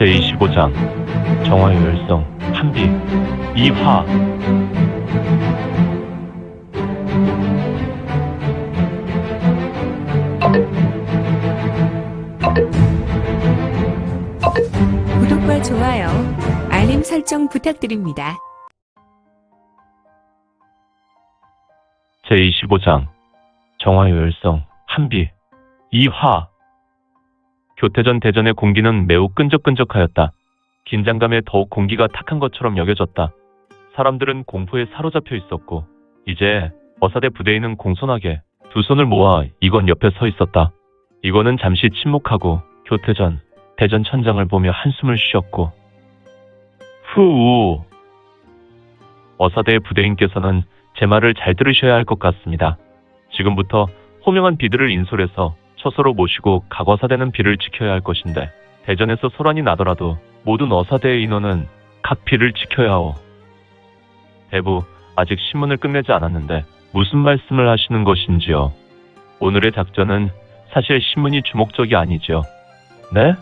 제25장 정화요열성 한비 2화. 구독과 좋아요, 알림 설정 부탁드립니다. 제25장 정화요열성 한비 2화. 교태전 대전의 공기는 매우 끈적끈적하였다. 긴장감에 더욱 공기가 탁한 것처럼 여겨졌다. 사람들은 공포에 사로잡혀 있었고 이제 어사대 부대인은 공손하게 두 손을 모아 이건 옆에 서 있었다. 이건은 잠시 침묵하고 교태전 대전 천장을 보며 한숨을 쉬었고 후. 어사대의 부대인께서는 제 말을 잘 들으셔야 할 것 같습니다. 지금부터 호명한 비들을 인솔해서 처소로 모시고 각 어사대는 비를 지켜야 할 것인데 대전에서 소란이 나더라도 모든 어사대의 인원은 각 비를 지켜야 하오. 대부, 아직 신문을 끝내지 않았는데 무슨 말씀을 하시는 것인지요? 오늘의 작전은 사실 신문이 주목적이 아니죠. 네?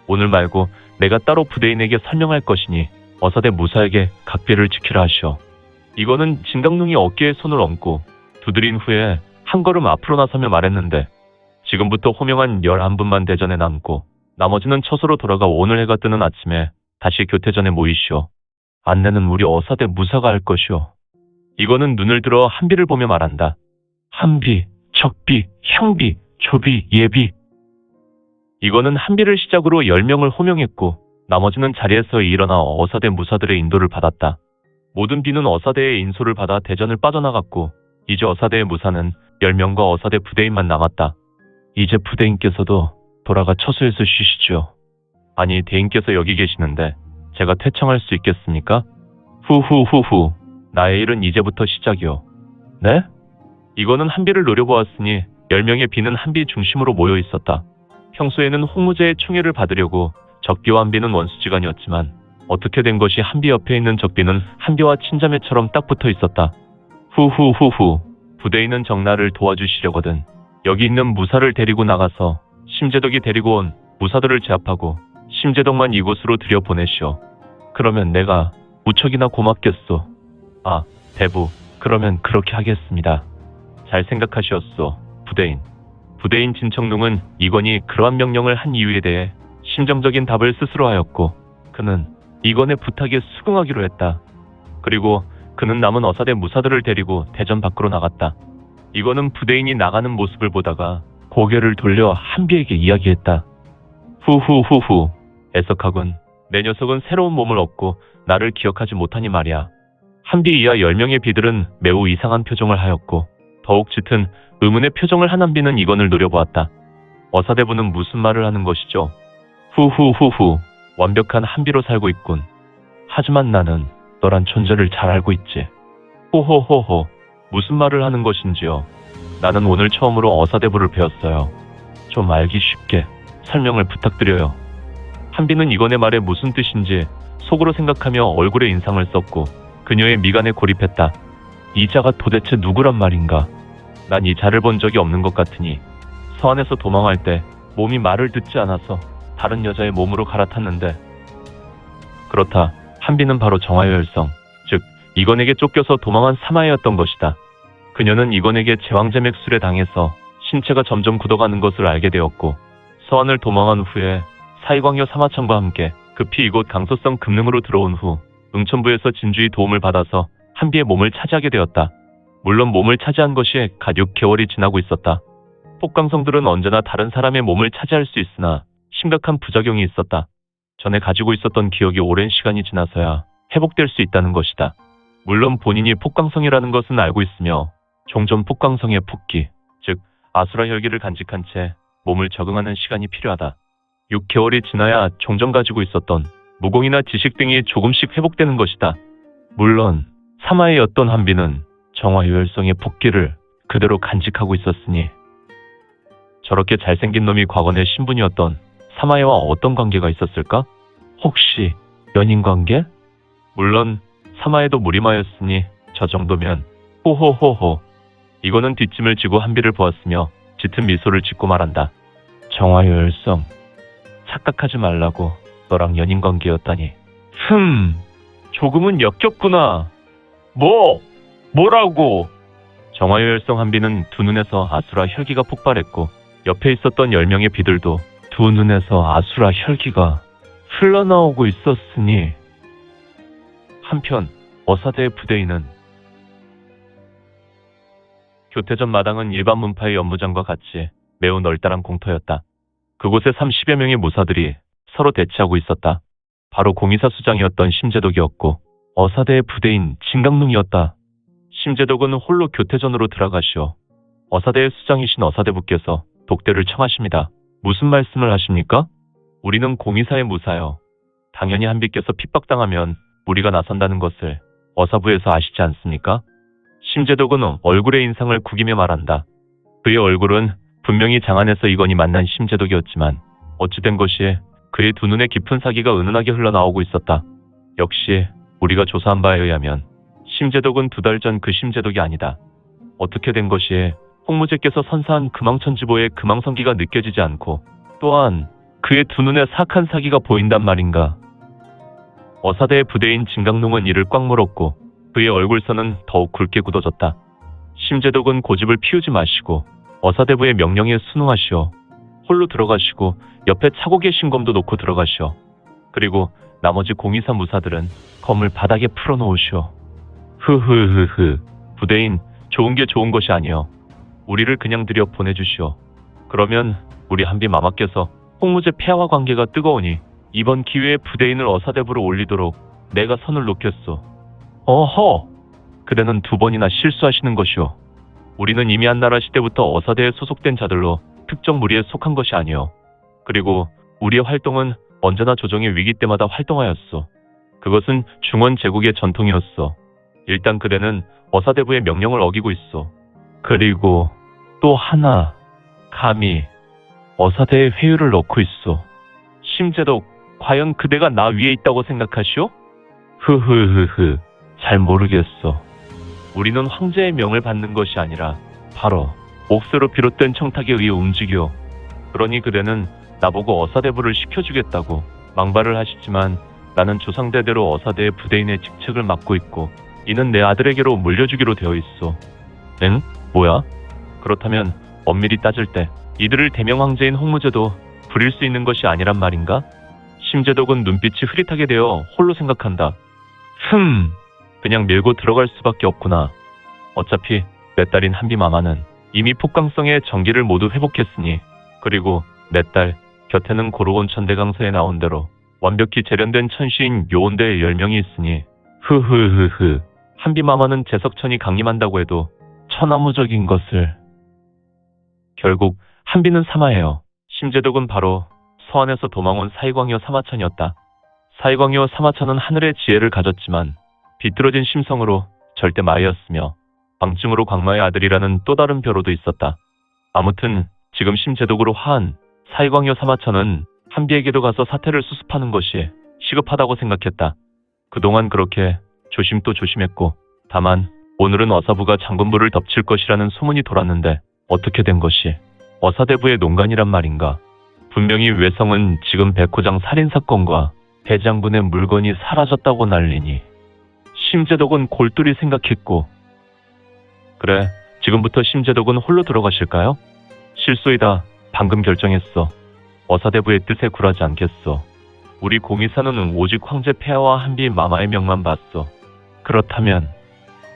오늘 말고 내가 따로 부대인에게 설명할 것이니 어사대 무사에게 각비를 지키라 하시오. 이거는 진강릉이 어깨에 손을 얹고 두드린 후에 한 걸음 앞으로 나서며 말했는데 지금부터 호명한 11분만 대전에 남고 나머지는 처소로 돌아가 오늘 해가 뜨는 아침에 다시 교태전에 모이시오. 안내는 우리 어사대 무사가 할 것이오. 이거는 눈을 들어 한비를 보며 말한다. 한비, 적비, 향비, 조비, 예비. 이거는 한비를 시작으로 10명을 호명했고 나머지는 자리에서 일어나 어사대 무사들의 인도를 받았다. 모든 비는 어사대의 인솔을 받아 대전을 빠져나갔고 이제 어사대의 무사는 10명과 어사대 부대인만 남았다. 이제 부대인께서도 돌아가 처소에서 쉬시죠. 아니, 대인께서 여기 계시는데 제가 퇴청할 수 있겠습니까? 후후후후. 나의 일은 이제부터 시작이오. 네? 이거는 한비를 노려보았으니 10명의 비는 한비 중심으로 모여 있었다. 평소에는 홍무제의 총애를 받으려고 적비와 한비는 원수지간이었지만 어떻게 된 것이 한비 옆에 있는 적비는 한비와 친자매처럼 딱 붙어 있었다. 후후후후. 부대인은 정나를 도와주시려거든 여기 있는 무사를 데리고 나가서 심재덕이 데리고 온 무사들을 제압하고 심재덕만 이곳으로 들여보내시오. 그러면 내가 무척이나 고맙겠소. 아, 대부, 그러면 그렇게 하겠습니다. 잘 생각하시었소, 부대인. 부대인 진청룡은 이건이 그러한 명령을 한 이유에 대해 심정적인 답을 스스로 하였고 그는 이건의 부탁에 수긍하기로 했다. 그리고 그는 남은 어사대 무사들을 데리고 대전 밖으로 나갔다. 이거는 부대인이 나가는 모습을 보다가 고개를 돌려 한비에게 이야기했다. 후후후후. 애석하군. 내 녀석은 새로운 몸을 얻고 나를 기억하지 못하니 말이야. 한비 이하 10명의 비들은 매우 이상한 표정을 하였고 더욱 짙은 의문의 표정을 한 한비는 이건을 노려보았다. 어사대부는 무슨 말을 하는 것이죠? 후후후후. 완벽한 한비로 살고 있군. 하지만 나는 너란 존재를 잘 알고 있지. 호호호호. 무슨 말을 하는 것인지요? 나는 오늘 처음으로 어사대부를 배웠어요. 좀 알기 쉽게 설명을 부탁드려요. 한비는 이건의 말에 무슨 뜻인지 속으로 생각하며 얼굴에 인상을 썼고 그녀의 미간에 고립했다. 이 자가 도대체 누구란 말인가? 난 이 자를 본 적이 없는 것 같으니 서안에서 도망할 때 몸이 말을 듣지 않아서 다른 여자의 몸으로 갈아탔는데 그렇다. 한비는 바로 정화요열성, 즉 이건에게 쫓겨서 도망한 사마이였던 것이다. 그녀는 이건에게 제왕제 맥술에 당해서 신체가 점점 굳어가는 것을 알게 되었고 서안을 도망한 후에 사이광여 사마천과 함께 급히 이곳 강소성 금능으로 들어온 후 응천부에서 진주의 도움을 받아서 한비의 몸을 차지하게 되었다. 물론 몸을 차지한 것이 갓 6개월이 지나고 있었다. 폭강성들은 언제나 다른 사람의 몸을 차지할 수 있으나 심각한 부작용이 있었다. 전에 가지고 있었던 기억이 오랜 시간이 지나서야 회복될 수 있다는 것이다. 물론 본인이 폭강성이라는 것은 알고 있으며 종전 폭강성의 폭기, 즉 아수라 혈기를 간직한 채 몸을 적응하는 시간이 필요하다. 6개월이 지나야 종전 가지고 있었던 무공이나 지식 등이 조금씩 회복되는 것이다. 물론 사마이였던 한비는 정화요열성의 폭기를 그대로 간직하고 있었으니 저렇게 잘생긴 놈이 과거의 신분이었던 사마이와 어떤 관계가 있었을까? 혹시 연인관계? 물론 사마이도 무리마였으니 저 정도면 호호호호. 이거는 뒷짐을 지고 한비를 보았으며 짙은 미소를 짓고 말한다. 정화요열성, 착각하지 말라고 너랑 연인 관계였다니. 조금은 역겹구나. 뭐라고? 정화요열성 한비는 두 눈에서 아수라 혈기가 폭발했고 옆에 있었던 10명의 비들도 두 눈에서 아수라 혈기가 흘러나오고 있었으니. 한편 어사대의 부대인은 교태전 마당은 일반 문파의 연무장과 같이 매우 널따란 공터였다. 그곳에 30여 명의 무사들이 서로 대치하고 있었다. 바로 공의사 수장이었던 심재독이었고 어사대의 부대인 진강릉이었다. 심재독은 홀로 교태전으로 들어가시오. 어사대의 수장이신 어사대부께서 독대를 청하십니다. 무슨 말씀을 하십니까? 우리는 공의사의 무사요. 당연히 한비께서 핍박당하면 우리가 나선다는 것을 어사부에서 아시지 않습니까? 심재독은 얼굴의 인상을 구기며 말한다. 그의 얼굴은 분명히 장안에서 이건희 만난 심재독이었지만 어찌된 것이 그의 두 눈에 깊은 사기가 은은하게 흘러나오고 있었다. 역시 우리가 조사한 바에 의하면 심재독은 2달 전 그 심재독이 아니다. 어떻게 된 것이 홍무제께서 선사한 금왕천지보의 금왕성기가 느껴지지 않고 또한 그의 두 눈에 사악한 사기가 보인단 말인가. 어사대의 부대인 진강농은 이를 꽉 물었고 그의 얼굴선은 더욱 굵게 굳어졌다. 심재독은 고집을 피우지 마시고 어사대부의 명령에 순응하시오. 홀로 들어가시고 옆에 차고 계신 검도 놓고 들어가시오. 그리고 나머지 공의사 무사들은 검을 바닥에 풀어놓으시오. 흐흐흐흐. 부대인, 좋은 게 좋은 것이 아니오. 우리를 그냥 들여 보내주시오. 그러면 우리 한비 마마께서 홍무제 폐하와 관계가 뜨거우니 이번 기회에 부대인을 어사대부로 올리도록 내가 선을 놓겠소. 어허! 그대는 2번이나 실수하시는 것이오. 우리는 이미 한나라 시대부터 어사대에 소속된 자들로 특정 무리에 속한 것이 아니오. 그리고 우리의 활동은 언제나 조정의 위기 때마다 활동하였소. 그것은 중원 제국의 전통이었소. 일단 그대는 어사대부의 명령을 어기고 있소. 그리고 또 하나, 감히 어사대에 회유를 넣고 있소. 심재독, 과연 그대가 나 위에 있다고 생각하시오? 흐흐흐흐, 잘 모르겠소. 우리는 황제의 명을 받는 것이 아니라 바로 옥새로 비롯된 청탁에 의해 움직여. 그러니 그대는 나보고 어사대부를 시켜주겠다고 망발을 하시지만 나는 조상대대로 어사대의 부대인의 직책을 맡고 있고 이는 내 아들에게로 물려주기로 되어 있어. 응? 뭐야? 그렇다면 엄밀히 따질 때 이들을 대명 황제인 홍무제도 부릴 수 있는 것이 아니란 말인가? 심재독은 눈빛이 흐릿하게 되어 홀로 생각한다. 그냥 밀고 들어갈 수밖에 없구나. 어차피 내 딸인 한비마마는 이미 폭강성의 정기를 모두 회복했으니 그리고 내 딸 곁에는 고로온 천대강서에 나온 대로 완벽히 재련된 천시인 요온대의 10명이 있으니 흐흐흐흐. 한비마마는 재석천이 강림한다고 해도 천하무적인 것을. 결국 한비는 사마해요. 심재독은 바로 서안에서 도망온 사이광여 사마천이었다. 사이광여 사마천은 하늘의 지혜를 가졌지만 비뚤어진 심성으로 절대 마이였으며 방증으로 광마의 아들이라는 또 다른 벼로도 있었다. 아무튼 지금 심재독으로 화한 사이광여 사마천은 한비에게도 가서 사태를 수습하는 것이 시급하다고 생각했다. 그동안 그렇게 조심도 조심했고 다만 오늘은 어사부가 장군부를 덮칠 것이라는 소문이 돌았는데 어떻게 된 것이 어사대부의 농간이란 말인가. 분명히 외성은 지금 백호장 살인사건과 대장군의 물건이 사라졌다고 난리니. 심재독은 골똘히 생각했고 그래, 지금부터 심재독은 홀로 들어가실까요? 실소이다. 방금 결정했어. 어사대부의 뜻에 굴하지 않겠어. 우리 공의사는 오직 황제 폐하와 한비 마마의 명만 봤어. 그렇다면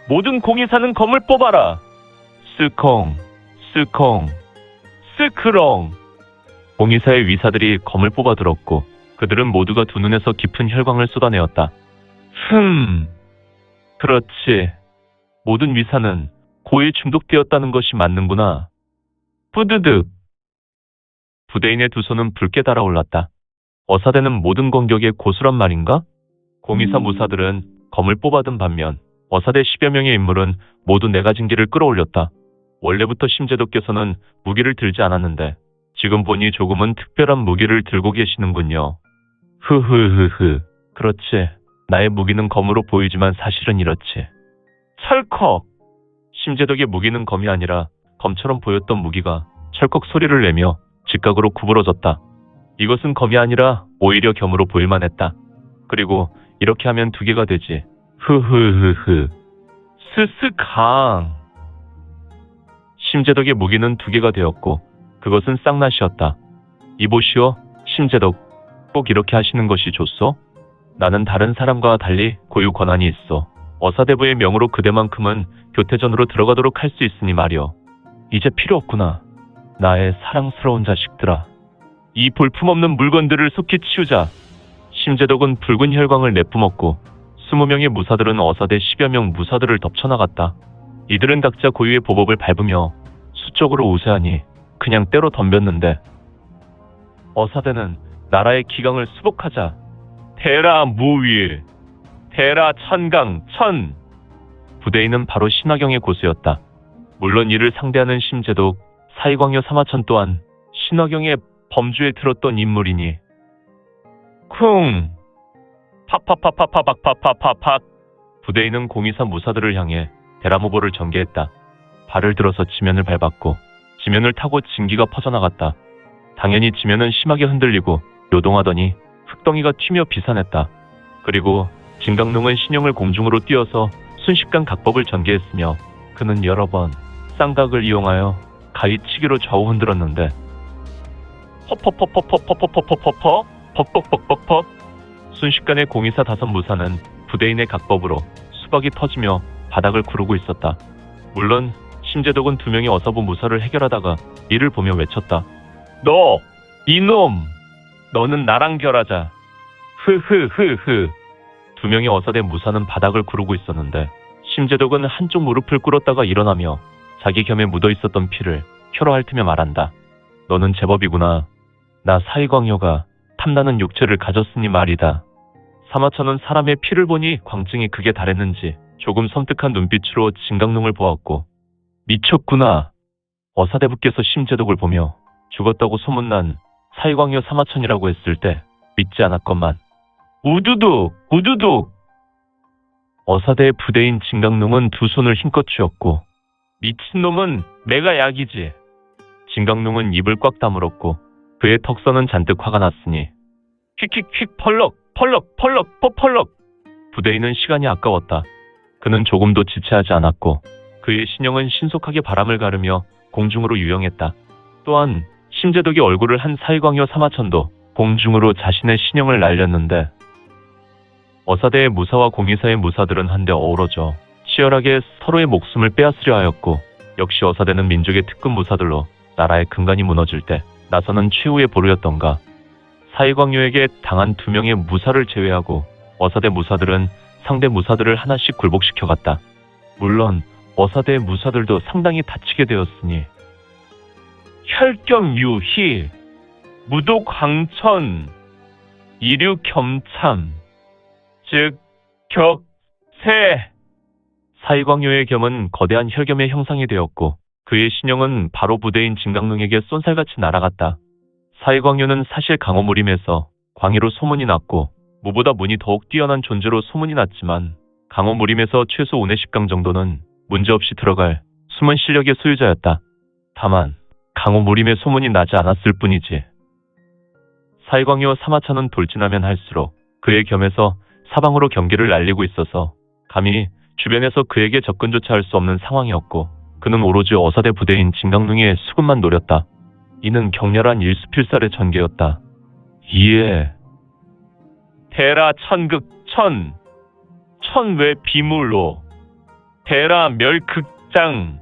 모든 공의사는 검을 뽑아라. 스컹, 스컹, 스크렁. 공의사의 위사들이 검을 뽑아 들었고 그들은 모두가 두 눈에서 깊은 혈광을 쏟아내었다. 그렇지. 모든 위사는 고에 중독되었다는 것이 맞는구나. 뿌드득. 부대인의 두 손은 붉게 달아올랐다. 어사대는 모든 공격의 고수란 말인가? 공의사 무사들은 검을 뽑아든 반면 어사대 10여 명의 인물은 모두 내가진기를 끌어올렸다. 원래부터 심재독께서는 무기를 들지 않았는데 지금 보니 조금은 특별한 무기를 들고 계시는군요. 흐흐흐흐. 그렇지. 나의 무기는 검으로 보이지만 사실은 이렇지. 철컥. 심재독의 무기는 검이 아니라 검처럼 보였던 무기가 철컥 소리를 내며 직각으로 구부러졌다. 이것은 검이 아니라 오히려 겸으로 보일만 했다. 그리고 이렇게 하면 2개가 되지. 흐흐흐흐. 스스강. 심재덕의 무기는 2개가 되었고 그것은 쌍낫이었다. 이보시오, 심재덕. 꼭 이렇게 하시는 것이 좋소? 나는 다른 사람과 달리 고유 권한이 있어. 어사대부의 명으로 그대만큼은 교태전으로 들어가도록 할 수 있으니 말이오. 이제 필요 없구나. 나의 사랑스러운 자식들아. 이 볼품없는 물건들을 속히 치우자. 심재덕은 붉은 혈광을 내뿜었고 20명의 무사들은 어사대 10여 명 무사들을 덮쳐나갔다. 이들은 각자 고유의 보법을 밟으며 수적으로 우세하니 그냥 때로 덤볐는데 어사대는 나라의 기강을 수복하자. 대라 무윌, 대라 천강 천. 부대인은 바로 신화경의 고수였다. 물론 이를 상대하는 심재독, 사이광여 사마천 또한 신화경의 범주에 들었던 인물이니. 쿵! 팍팍팍팍팍팍팍팍팍. 부대인은 공의사 무사들을 향해 대라모보를 전개했다. 발을 들어서 지면을 밟았고 지면을 타고 진기가 퍼져나갔다. 당연히 지면은 심하게 흔들리고 요동하더니 흙덩이가 튀며 비산했다. 그리고 진강릉은 신형을 공중으로 띄어서 순식간 각법을 전개했으며 그는 여러 번 쌍각을 이용하여 가위치기로 좌우 흔들었는데 퍼퍼퍼퍼퍼퍼퍼퍼퍼퍼 벅벅벅벅벅. 순식간에 공의사 5무사는 부대인의 각법으로 수박이 터지며 바닥을 구르고 있었다. 물론 심재덕은 2명의 어사부 무사를 해결하다가 이를 보며 외쳤다. 너! 이놈! 너는 나랑 결하자. 흐흐흐흐. 2명의 어사대 무사는 바닥을 구르고 있었는데 심재덕은 한쪽 무릎을 꿇었다가 일어나며 자기 겸에 묻어있었던 피를 혀로 핥으며 말한다. 너는 제법이구나. 나 사이광여가 탐나는 육체를 가졌으니 말이다. 사마천은 사람의 피를 보니 광증이 극에 달했는지 조금 섬뜩한 눈빛으로 진강릉을 보았고 미쳤구나. 어사대부께서 심재덕을 보며 죽었다고 소문난 사이광여 사마천이라고 했을 때 믿지 않았건만 우두둑 우두둑. 어사대의 부대인 진강릉은 2손을 힘껏 쥐었고 미친놈은 내가 약이지. 진강릉은 입을 꽉 다물었고 그의 턱선은 잔뜩 화가 났으니 휙휙휙 펄럭 펄럭 펄럭 펄럭. 부대인은 시간이 아까웠다. 그는 조금도 지체하지 않았고 그의 신형은 신속하게 바람을 가르며 공중으로 유영했다. 또한 심재덕이 얼굴을 한 사이광여 사마천도 공중으로 자신의 신형을 날렸는데 어사대의 무사와 공의사의 무사들은 한데 어우러져 치열하게 서로의 목숨을 빼앗으려 하였고 역시 어사대는 민족의 특급 무사들로 나라의 근간이 무너질 때 나서는 최후의 보루였던가. 사이광여에게 당한 2명의 무사를 제외하고 어사대 무사들은 상대 무사들을 하나씩 굴복시켜갔다. 물론 어사대의 무사들도 상당히 다치게 되었으니 혈경유희, 무도광천, 이류겸참, 즉 격세. 사이광여의 겸은 거대한 혈겸의 형상이 되었고 그의 신형은 바로 부대인 진강릉에게 쏜살같이 날아갔다. 사이광여는 사실 강호무림에서 광희로 소문이 났고 무보다 문이 더욱 뛰어난 존재로 소문이 났지만 강호무림에서 최소 5내 10강 정도는 문제없이 들어갈 숨은 실력의 소유자였다. 다만 강호무림의 소문이 나지 않았을 뿐이지. 사이광여 사마천은 돌진하면 할수록 그의 겸에서 사방으로 경계를 날리고 있어서 감히 주변에서 그에게 접근조차 할 수 없는 상황이었고 그는 오로지 어사대 부대인 진강릉의 수군만 노렸다. 이는 격렬한 일수필살의 전개였다. 이에 대라 천극 천, 천외 비물로 대라 멸극장.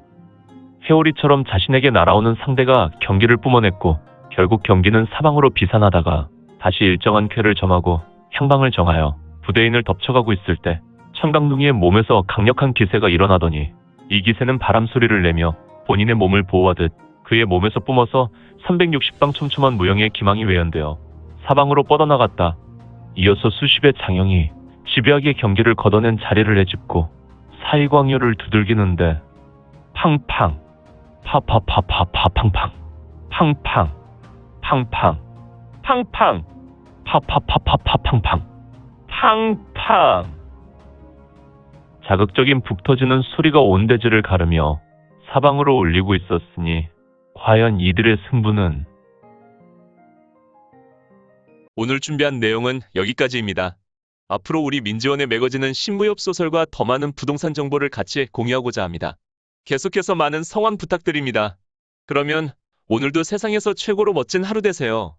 회오리처럼 자신에게 날아오는 상대가 경기를 뿜어냈고 결국 경기는 사방으로 비산하다가 다시 일정한 쾌를 점하고 향방을 정하여 부대인을 덮쳐가고 있을 때 천강릉이의 몸에서 강력한 기세가 일어나더니 이 기세는 바람 소리를 내며 본인의 몸을 보호하듯 그의 몸에서 뿜어서 360방 촘촘한 무영의 기망이 외연되어 사방으로 뻗어나갔다. 이어서 수십의 장영이 집요하게 경기를 걷어낸 자리를 내짚고 사이광여를 두들기는데 팡팡 파파파파파팡팡 팡팡 팡팡 팡팡 파파파파파팡팡 팡팡. 자극적인 북 터지는 소리가 온 대지를 가르며 사방으로 울리고 있었으니 과연 이들의 승부는 오늘 준비한 내용은 여기까지입니다. 앞으로 우리 민지원의 매거진은 신무협 소설과 더 많은 부동산 정보를 같이 공유하고자 합니다. 계속해서 많은 성원 부탁드립니다. 그러면 오늘도 세상에서 최고로 멋진 하루 되세요.